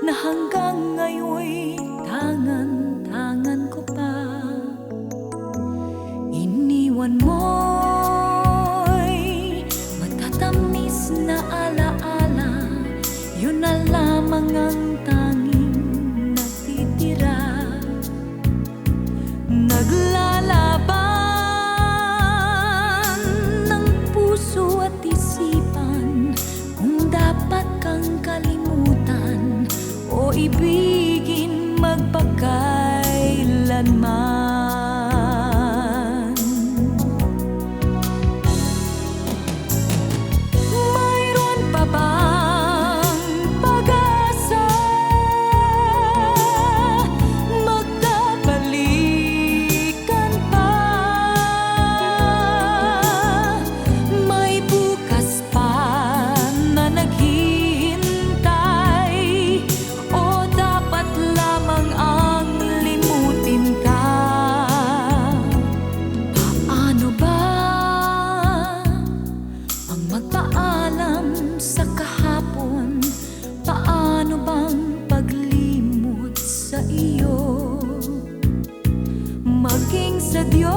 na hanggang ngayon'y tangan-tangan ko pa. Iniwan mo'y matatamis na alaala, yun na lamang ang tanging natitira. Naglalaban ng puso at isipan kung dapat kang kalimutan o ibigin magpakailanman. Mayroon pa bang pag-asa? Magkabalikan pa? May bukas pa na naghihintay? O dapat lamang ang limutin ka? Paano ba ang magpaalam sa kahapon? Paano bang paglimot sa iyo? Maging sa Diyos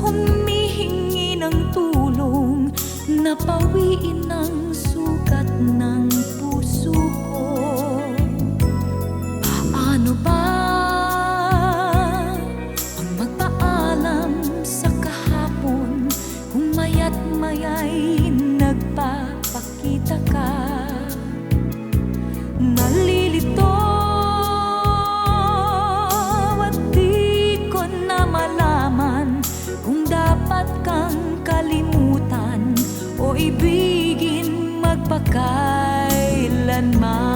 humihingi ng tulong, napawiin ang sugat ng puso ko. Paano ba ang magpaalam sa kahapon kung maya't maya'y nagpapakita ka? Nalilito at di ko na malaman kung dapat kang kalimutan o ibigin magpakailanman.